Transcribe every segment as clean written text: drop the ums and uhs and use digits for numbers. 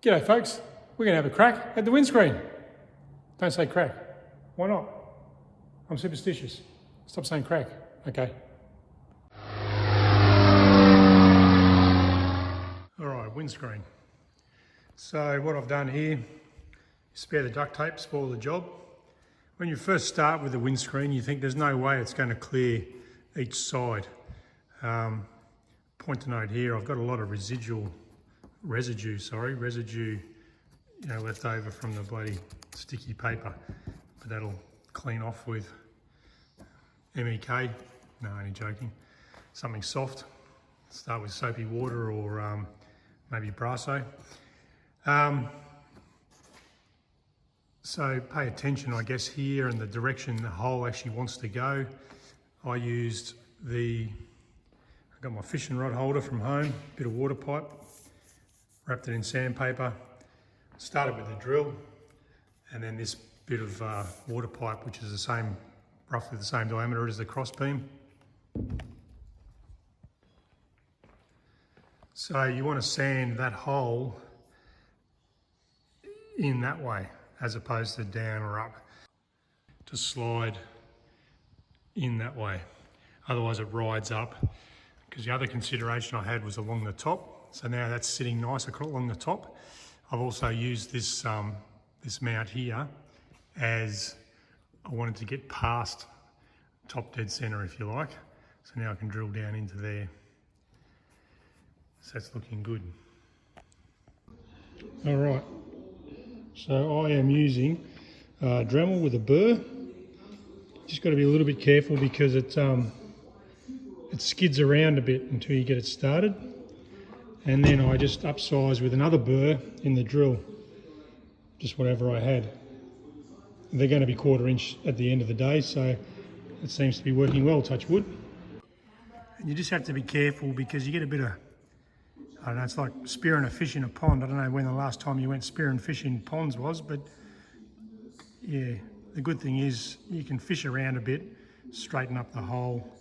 G'day folks, we're going to have a crack at the windscreen. Don't say crack. Why not? I'm superstitious. Stop saying crack, okay? Alright, windscreen. So what I've done here is spare the duct tape, spoil the job. When you first start with the windscreen, you think there's no way it's going to clear each side. Point to note here, I've got a lot of residue, left over from the bloody sticky paper, but that'll clean off with MEK. No, only joking. Something soft. Start with soapy water or maybe Brasso. So pay attention, I guess, here and the direction the hole actually wants to go. I got my fishing rod holder from home, bit of water pipe, wrapped it in sandpaper, started with the drill, and then this bit of water pipe, which is roughly the same diameter as the cross beam. So you want to sand that hole in that way, as opposed to down or up, to slide in that way. Otherwise it rides up, because the other consideration I had was along the top. So now that's sitting nice along the top. I've also used this mount here as I wanted to get past top dead center, if you like. So now I can drill down into there. So that's looking good. All right. So I am using Dremel with a burr. Just got to be a little bit careful because it skids around a bit until you get it started. And then I just upsize with another burr in the drill, just whatever I had. They're going to be 1/4 inch at the end of the day, so it seems to be working well, touch wood. And you just have to be careful because you get a bit of, I don't know, it's like spearing a fish in a pond. I don't know when the last time you went spearing fish in ponds was, but yeah, the good thing is you can fish around a bit, straighten up the hole,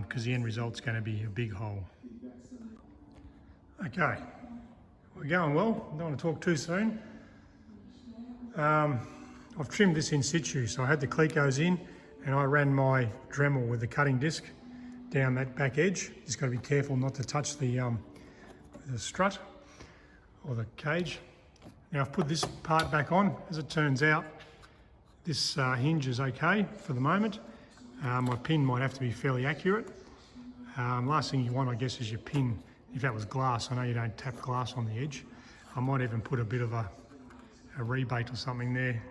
because the end result's going to be a big hole. Okay, we're going well. I don't want to talk too soon. I've trimmed this in situ, so I had the clecos in and I ran my Dremel with the cutting disc down that back edge. Just got to be careful not to touch the strut or the cage. Now I've put this part back on. As it turns out, this hinge is okay for the moment. My pin might have to be fairly accurate. Last thing you want, I guess, is your pin. If that was glass, I know you don't tap glass on the edge. I might even put a bit of a rebate or something there.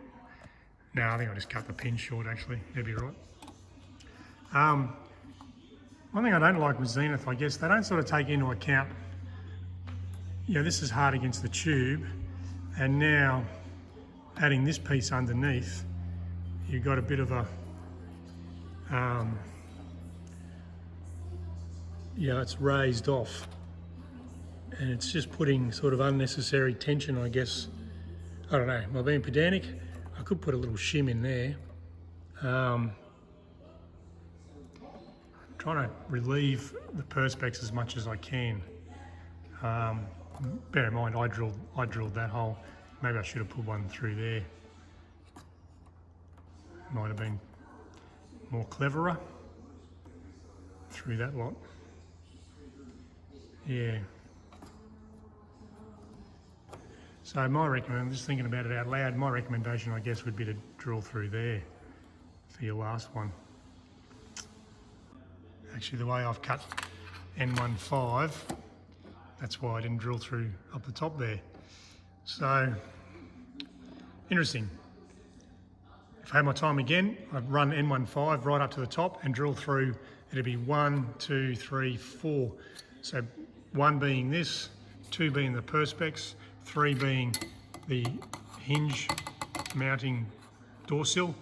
No, I think I'll just cut the pin short actually, that'd be right. One thing I don't like with Zenith, I guess, they don't sort of take into account, this is hard against the tube, and now adding this piece underneath, you've got a bit of a, it's raised off. And it's just putting sort of unnecessary tension, I guess. I don't know, am I being pedantic? I could put a little shim in there. Trying to relieve the perspex as much as I can. Bear in mind, I drilled that hole. Maybe I should have put one through there. Might have been more cleverer through that lot. Yeah. So I'm just thinking about it out loud, my recommendation, I guess, would be to drill through there for your last one. Actually, the way I've cut N15, that's why I didn't drill through up the top there. So, interesting. If I had my time again, I'd run N15 right up to the top and drill through. It'd be 1, 2, 3, 4. So 1 being this, 2 being the perspex, 3 being the hinge mounting door sill,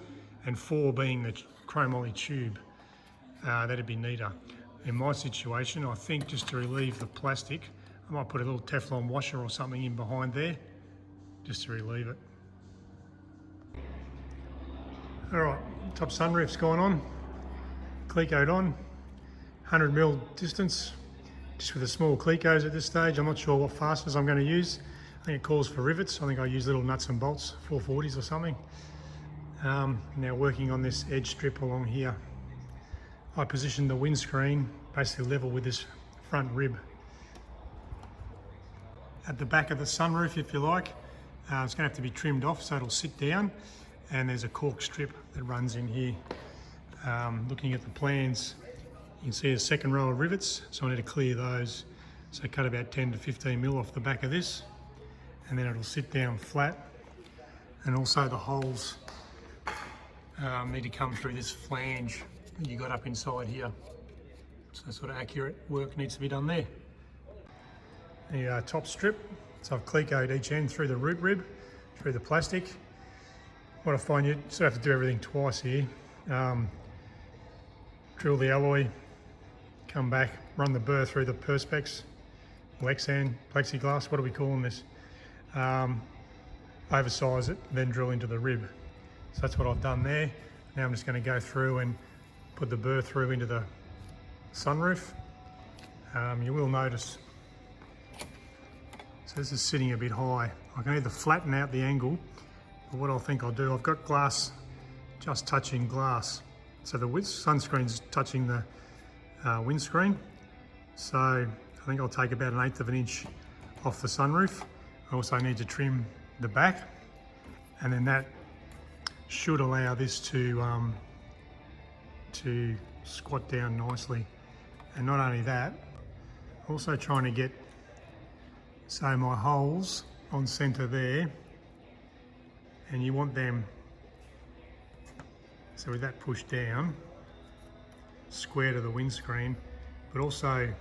and 4 being the chromoly tube. That'd be neater. In my situation, I think just to relieve the plastic, I might put a little Teflon washer or something in behind there, just to relieve it. All right, top sunroof's gone on, clecoed on, 100mm distance, just with the small clecos at this stage. I'm not sure what fasteners I'm going to use. I think it calls for rivets. I think I use little nuts and bolts, 440s or something. Now working on this edge strip along here. I positioned the windscreen basically level with this front rib. At the back of the sunroof, if you like, it's going to have to be trimmed off so it'll sit down, and there's a cork strip that runs in here. Looking at the plans, you can see a second row of rivets, so I need to clear those. So cut about 10 to 15 mil off the back of this, and then it'll sit down flat. And also the holes need to come through this flange that you got up inside here. So sort of accurate work needs to be done there. The top strip, so I've clecoed each end through the root rib, through the plastic. What I find, you sort of have to do everything twice here. Drill the alloy, come back, run the burr through the perspex, Lexan, plexiglass, what are we calling this? Oversize it, then drill into the rib. So that's what I've done there. Now I'm just going to go through and put the burr through into the sunroof. You will notice, so this is sitting a bit high. I can either flatten out the angle, but what I think I'll do, I've got glass just touching glass. So the sunscreen's touching the windscreen. So I think I'll take about 1/8 of an inch off the sunroof. I also need to trim the back, and then that should allow this to squat down nicely. And not only that, also trying to get, so my holes on center there, and you want them, so with that pushed down, square to the windscreen, but also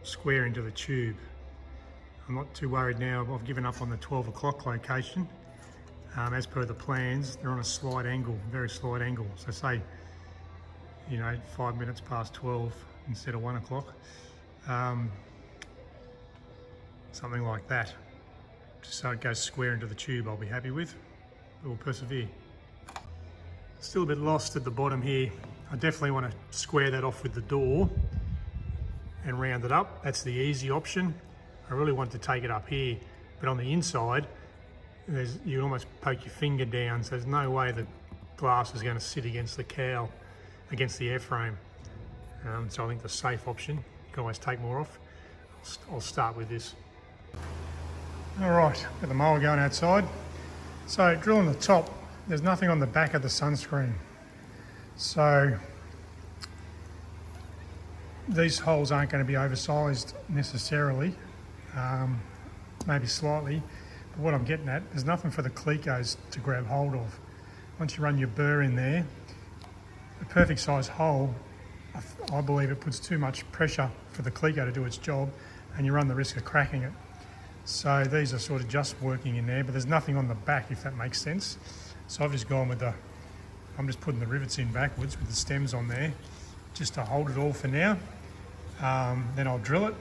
square into the tube. I'm not too worried now. I've given up on the 12 o'clock location. As per the plans, they're on a slight angle, very slight angle. So say, 5 minutes past 12 instead of 1 o'clock. Something like that. Just so it goes square into the tube, I'll be happy with. But we'll persevere. Still a bit lost at the bottom here. I definitely want to square that off with the door and round it up. That's the easy option. I really want to take it up here, but on the inside, you almost poke your finger down, so there's no way the glass is going to sit against the cowl, against the airframe. So I think the safe option, you can always take more off. I'll start with this. All right, got the mower going outside. So drilling the top, there's nothing on the back of the sunscreen. So these holes aren't going to be oversized necessarily, maybe slightly, but what I'm getting at, there's nothing for the clecos to grab hold of. Once you run your burr in there, a perfect size hole, I believe it puts too much pressure for the cleco to do its job, and you run the risk of cracking it. So these are sort of just working in there, but there's nothing on the back, if that makes sense. So I've just gone with I'm just putting the rivets in backwards with the stems on there, just to hold it all for now. Then I'll drill it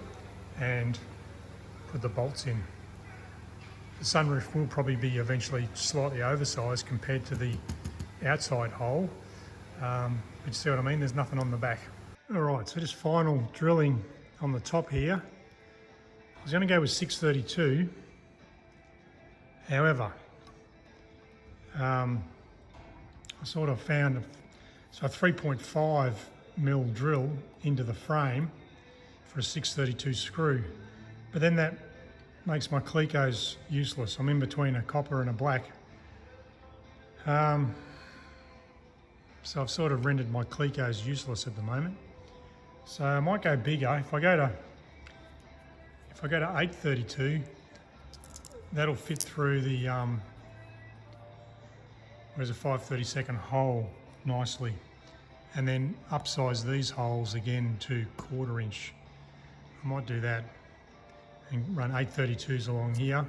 and put the bolts in. The sunroof will probably be eventually slightly oversized compared to the outside hole. But you see what I mean? There's nothing on the back. All right, so just final drilling on the top here. I was going to go with 632. However, I sort of found a 3.5 mil drill into the frame for a 632 screw, but then that makes my clecos useless. I'm in between a copper and a black, so I've sort of rendered my clecos useless at the moment. So I might go bigger. If I go to 832, that'll fit through the where's a 5/32 hole nicely, and then upsize these holes again to 1/4 inch. I might do that and run 832s along here,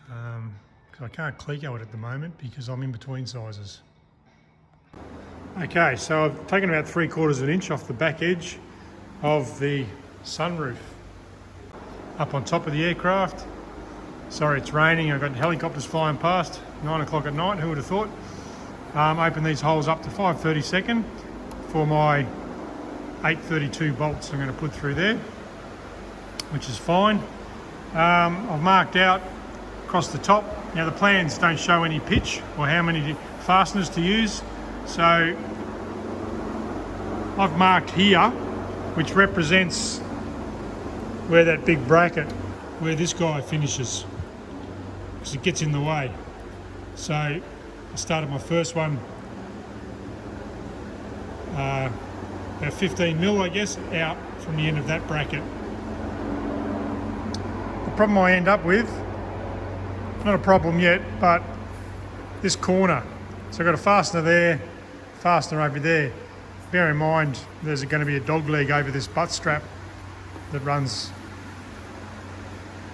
because I can't cleco it at the moment because I'm in between sizes. Okay, so I've taken about 3/4 of an inch off the back edge of the sunroof up on top of the aircraft. Sorry, it's raining. I've got helicopters flying past, 9 o'clock at night, who would have thought? Open these holes up to 5/32 for my 832 bolts I'm going to put through there, which is fine. I've marked out across the top. Now the plans don't show any pitch or how many fasteners to use, so I've marked here, which represents where that big bracket, where this guy finishes, because it gets in the way. So I started my first one about 15 mil, I guess, out from the end of that bracket. The problem I end up with, not a problem yet, but this corner. So I've got a fastener there, fastener over there. Bear in mind, there's going to be a dog leg over this butt strap that runs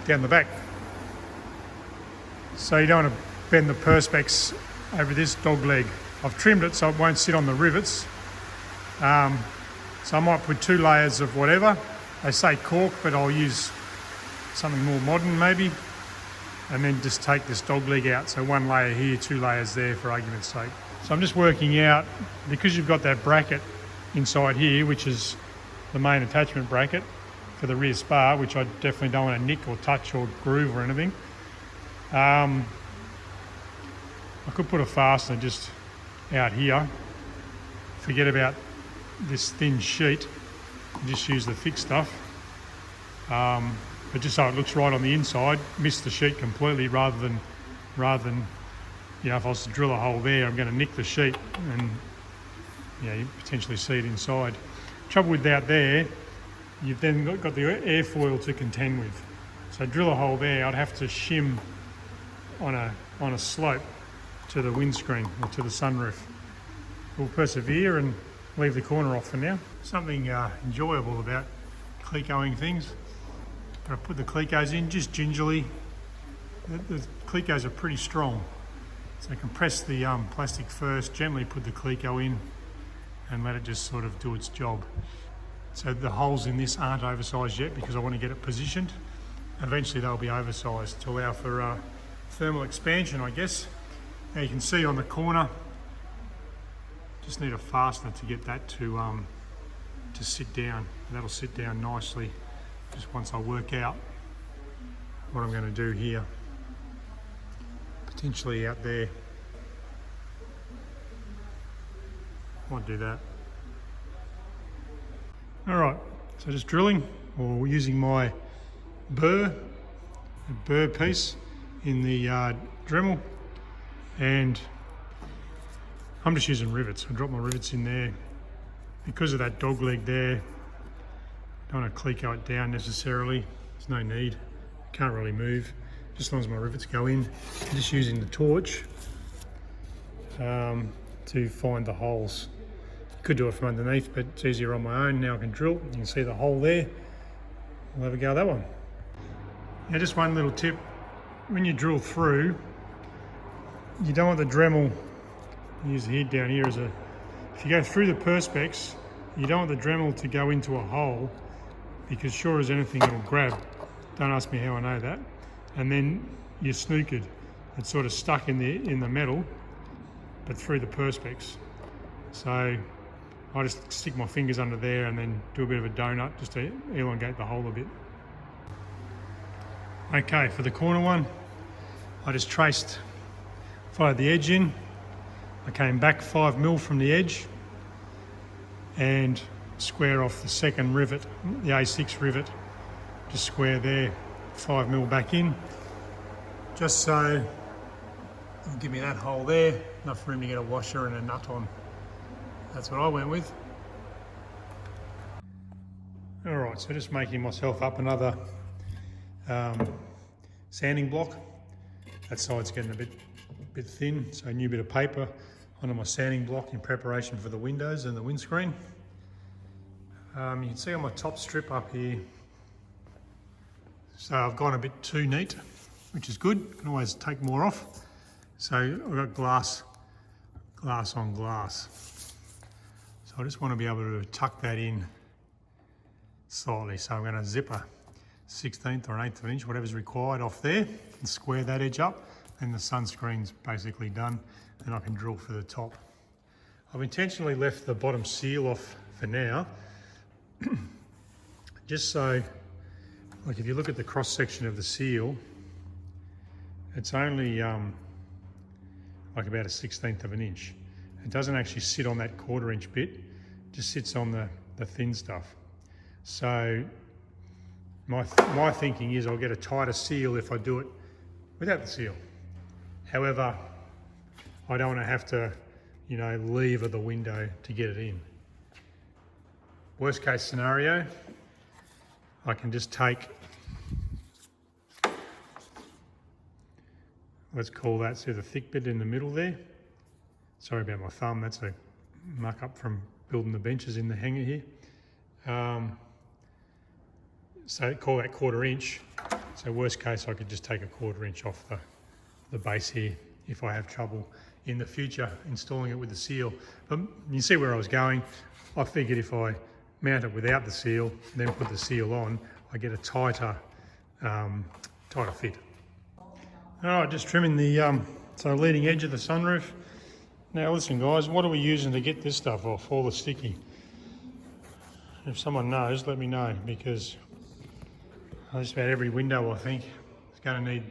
down the back. So you don't want to bend the perspex over this dog leg. I've trimmed it so it won't sit on the rivets. So I might put 2 layers of whatever. They say cork, but I'll use something more modern maybe. And then just take this dog leg out. So 1 layer here, 2 layers there for argument's sake. So I'm just working out, because you've got that bracket inside here, which is the main attachment bracket for the rear spar, which I definitely don't want to nick or touch or groove or anything. I could put a fastener just out here. Forget about this thin sheet. Just use the thick stuff. But just so it looks right on the inside, miss the sheet completely rather than, you know, if I was to drill a hole there, I'm going to nick the sheet and, you know, you potentially see it inside. Trouble with that there, you've then got the airfoil to contend with. So drill a hole there, I'd have to shim on a slope to the windscreen or to the sunroof. We'll persevere and leave the corner off for now. Something enjoyable about clecoing things. I put the clecos in just gingerly. The clecos are pretty strong, so compress the plastic first, gently put the cleco in and let it just sort of do its job. So the holes in this aren't oversized yet because I want to get it positioned. Eventually they'll be oversized to allow for thermal expansion, I guess. Now you can see on the corner, just need a fastener to get that to sit down. That'll sit down nicely just once I work out what I'm going to do here. Potentially out there. Might do that. Alright, so just drilling or using my burr piece in the Dremel, and I'm just using rivets. I drop my rivets in there. Because of that dog leg there, don't want to cleco it down necessarily. There's no need. Can't really move. Just as long as my rivets go in. I'm just using the torch to find the holes. Could do it from underneath, but it's easier on my own. Now I can drill. You can see the hole there. We'll have a go at that one. Now just one little tip. When you drill through, you don't want the Dremel, use the head down here as a, if you go through the perspex, you don't want the Dremel to go into a hole, because sure as anything it'll grab. Don't ask me how I know that. And then you're snookered. It's sort of stuck in the metal, but through the perspex. So I just stick my fingers under there and then do a bit of a donut just to elongate the hole a bit. Okay, for the corner one, I just followed the edge in. I came back 5 mil from the edge and square off the second rivet, the A6 rivet, just square there, 5 mil back in, just so it'll give me that hole there, enough room to get a washer and a nut on. That's what I went with. All right, so just making myself up another sanding block. That side's getting a bit thin, so a new bit of paper onto my sanding block in preparation for the windows and the windscreen. You can see on my top strip up here, so I've gone a bit too neat, which is good. Can always take more off. So I've got glass on glass. So I just want to be able to tuck that in slightly. So I'm going to zip a 1/16 or an 1/8 of an inch, whatever's required off there, and square that edge up. And the sunscreen's basically done. Then I can drill for the top. I've intentionally left the bottom seal off for now, just so like if you look at the cross section of the seal, it's only like about a 1/16 of an inch. It doesn't actually sit on that 1/4 inch bit, it just sits on the thin stuff. So my thinking is I'll get a tighter seal if I do it without the seal. However, I don't want to have to, you know, lever the window to get it in. Worst case scenario, I can just take, let's call that, see the thick bit in the middle there? Sorry about my thumb, that's a muck up from building the benches in the hangar here. So call that 1/4 inch. So worst case, I could just take a 1/4 inch off the base here if I have trouble in the future installing it with the seal. But you see where I was going. I figured if I mount it without the seal, then put the seal on, I get a tighter fit. All right, just trimming the so leading edge of the sunroof. Now listen guys, what are we using to get this stuff off, all the sticky? If someone knows, let me know, because just about every window I think is going to need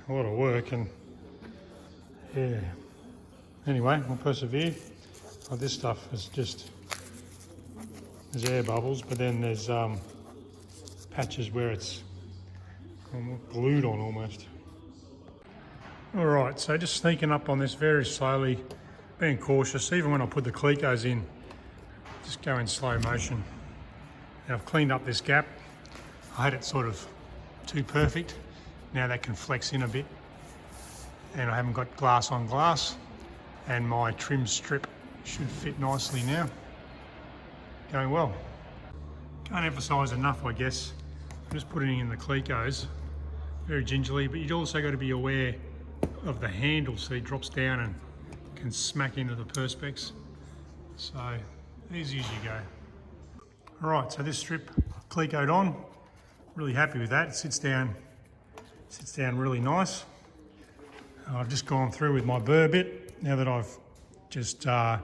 a lot of work, and yeah. Anyway, we'll persevere. Oh, this stuff is just, there's air bubbles, but then there's patches where it's glued on almost. All right, so just sneaking up on this very slowly, being cautious. Even when I put the clecos in, just go in slow motion. Now I've cleaned up this gap. I had it sort of too perfect. Now that can flex in a bit, and I haven't got glass on glass, and my trim strip should fit nicely now. Going well. Can't emphasise enough, I guess. I'm just putting in the clecos very gingerly, but you've also got to be aware of the handle so it drops down and can smack into the perspex. So easy as you go. All right, so this strip clecoed on. Really happy with that. It sits down really nice. I've just gone through with my burr bit now that I've just done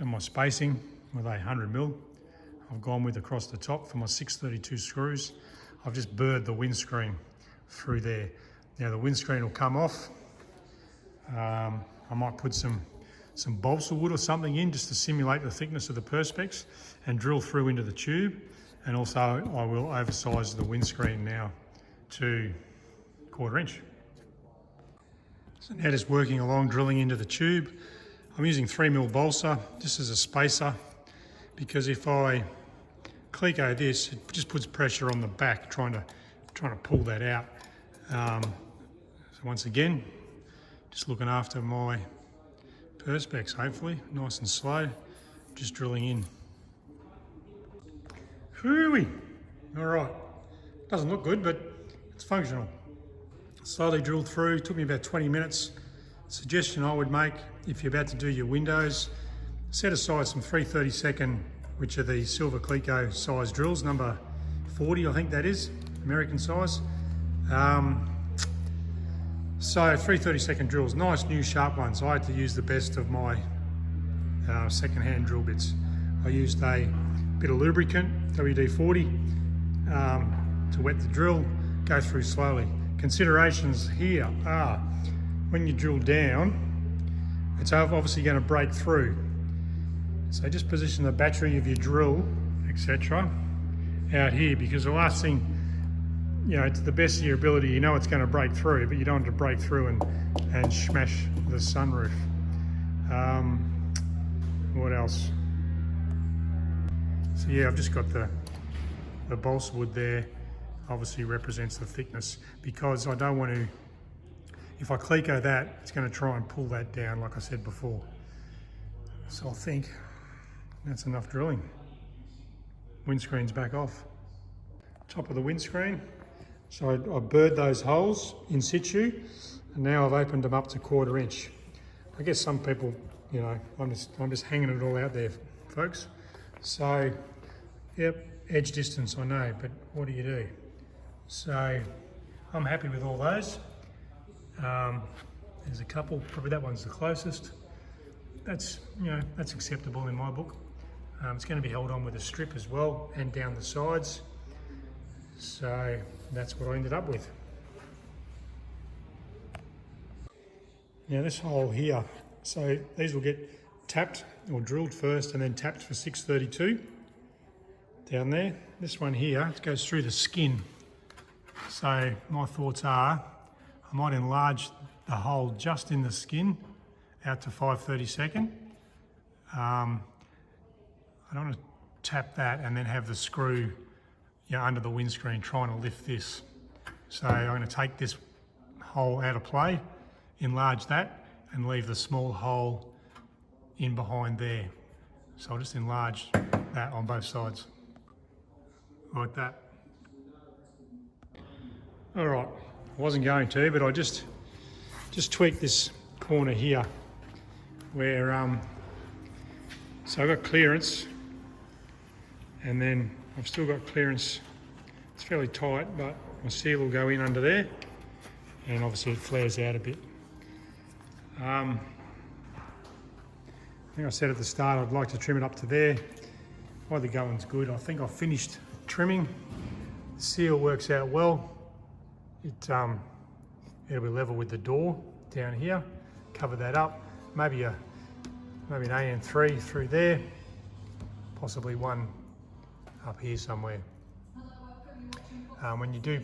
my spacing with a 100mm. I've gone with across the top for my 632 screws. I've just burred the windscreen through there. Now the windscreen will come off. I might put some balsa wood or something in just to simulate the thickness of the perspex and drill through into the tube. And also I will oversize the windscreen now to 1/4 inch. So now just working along, drilling into the tube. I'm using 3mm balsa just as a spacer, because if I cleco this, it just puts pressure on the back trying to pull that out. So once again, just looking after my perspex, hopefully, nice and slow, just drilling in. Hooey! All right, doesn't look good, but it's functional. Slowly drilled through, took me about 20 minutes. Suggestion I would make, if you're about to do your windows, set aside some 3/32, which are the silver cleco size drills, number 40, I think that is, American size. So 3/32 drills, nice new sharp ones. I had to use the best of my second-hand drill bits. I used a bit of lubricant, WD-40, to wet the drill, go through slowly. Considerations here are, when you drill down, it's obviously going to break through. So just position the battery of your drill, etc., out here, because the last thing, you know, to the best of your ability, you know it's going to break through, but you don't want to break through and smash the sunroof. What else? So yeah, I've just got the balsa wood there, obviously represents the thickness, because I don't want to, if I cleco that, it's going to try and pull that down like I said before. So I think that's enough drilling. Windscreen's back off. Top of the windscreen. So I burred those holes in situ, and now I've opened them up to 1/4 inch. I guess some people, you know, I'm just hanging it all out there, folks. So, yep, edge distance I know, but what do you do? So I'm happy with all those. There's a couple, probably that one's the closest. That's, you know, that's acceptable in my book. It's going to be held on with a strip as well, and down the sides. So that's what I ended up with. Now this hole here, so these will get tapped or drilled first and then tapped for 632 down there. This one here, it goes through the skin. So my thoughts are, I might enlarge the hole just in the skin out to 5/32. I don't want to tap that and then have the screw, under the windscreen trying to lift this. So I'm going to take this hole out of play, enlarge that, and leave the small hole in behind there. So I'll just enlarge that on both sides, like that. All right, I wasn't going to, but I just tweaked this corner here where, so I've got clearance, and then I've still got clearance. It's fairly tight, but my seal will go in under there, and obviously it flares out a bit. I think I said at the start I'd like to trim it up to there. While the going's good, I think I've finished trimming. The seal works out well. It'll be level with the door down here. Cover that up. Maybe an AM3 through there. Possibly one up here somewhere. When you do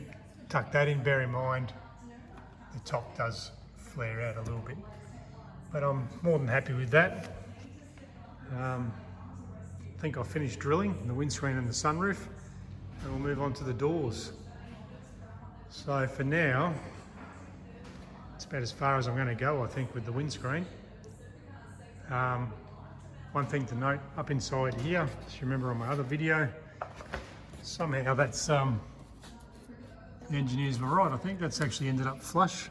tuck that in, bear in mind the top does flare out a little bit. But I'm more than happy with that. I think I've finished drilling the windscreen and the sunroof, and we'll move on to the doors. So for now, it's about as far as I'm going to go, I think, with the windscreen. One thing to note, up inside here, as you remember on my other video, somehow that's, the engineers were right, I think that's actually ended up flush.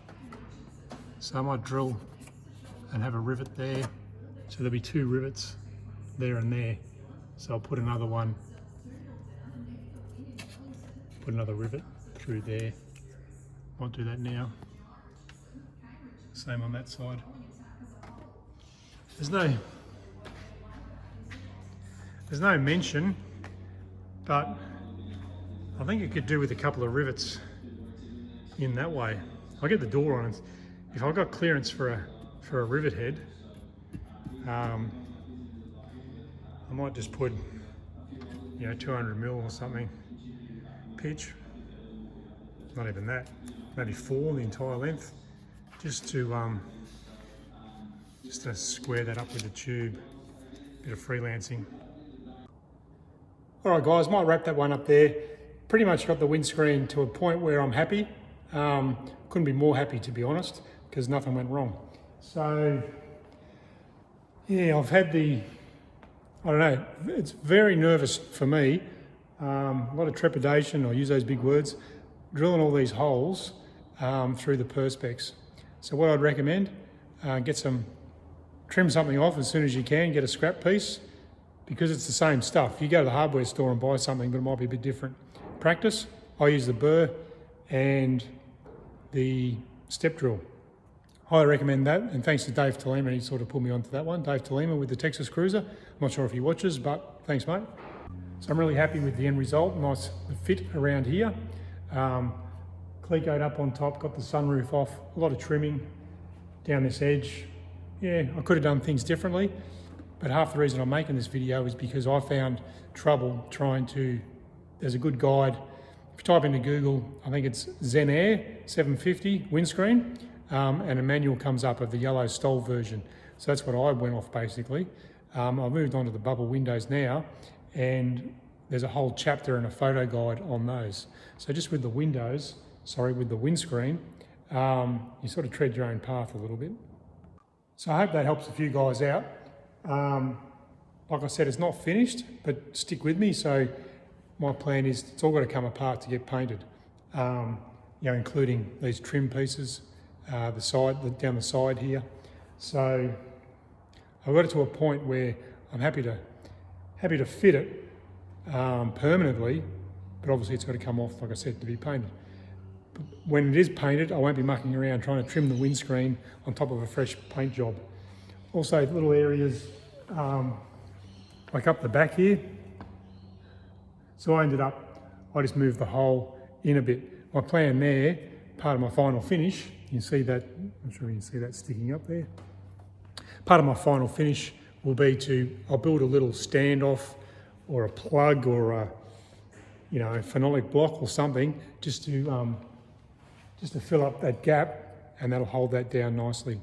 So I might drill and have a rivet there. So there'll be two rivets there and there. So I'll put another rivet through there. Might do that now. Same on that side. There's no mention, but I think it could do with a couple of rivets in that way. I'll get the door on it. If I've got clearance for a rivet head, I might just put 200mm or something pitch. Not even that. Maybe 4 the entire length, just to square that up with the tube. Bit of freelancing. All right, guys, might wrap that one up there. Pretty much got the windscreen to a point where I'm happy. Couldn't be more happy, to be honest, because nothing went wrong. So yeah, I've had I don't know, it's very nervous for me. A lot of trepidation, I use those big words, drilling all these holes through the perspex. So what I'd recommend, trim something off as soon as you can, get a scrap piece, because it's the same stuff. You go to the hardware store and buy something, but it might be a bit different. Practice, I use the burr and the step drill. Highly recommend that, and thanks to Dave Talima, he sort of pulled me onto that one. Dave Talima with the Texas Cruzer. I'm not sure if he watches, but thanks, mate. So I'm really happy with the end result. Nice fit around here. Clecoed up on top, got the sunroof off, a lot of trimming down this edge. Yeah, I could have done things differently, but half the reason I'm making this video is because I found trouble there's a good guide. If you type into Google, I think it's Zenith 750 windscreen, and a manual comes up of the yellow Stoll version. So that's what I went off basically. I've moved on to the bubble windows now, and there's a whole chapter and a photo guide on those. So just with the windscreen, you sort of tread your own path a little bit. So I hope that helps a few guys out. Like I said, it's not finished, but stick with me. So my plan is it's all got to come apart to get painted, including these trim pieces, down the side here. So I've got it to a point where I'm happy to fit it permanently, but obviously it's got to come off, like I said, to be painted. But when it is painted, I won't be mucking around trying to trim the windscreen on top of a fresh paint job. Also, little areas like up the back here. So I ended up I just move the hole in a bit. My plan there, part of my final finish, you can see that, I'm sure you can see that sticking up there. Part of my final finish will be I'll build a little standoff or a plug or a phenolic block or something just to fill up that gap, and that'll hold that down nicely.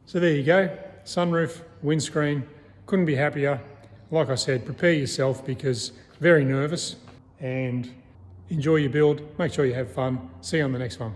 So there you go, sunroof, windscreen, couldn't be happier. Like I said, prepare yourself because very nervous, and enjoy your build, make sure you have fun. See you on the next one.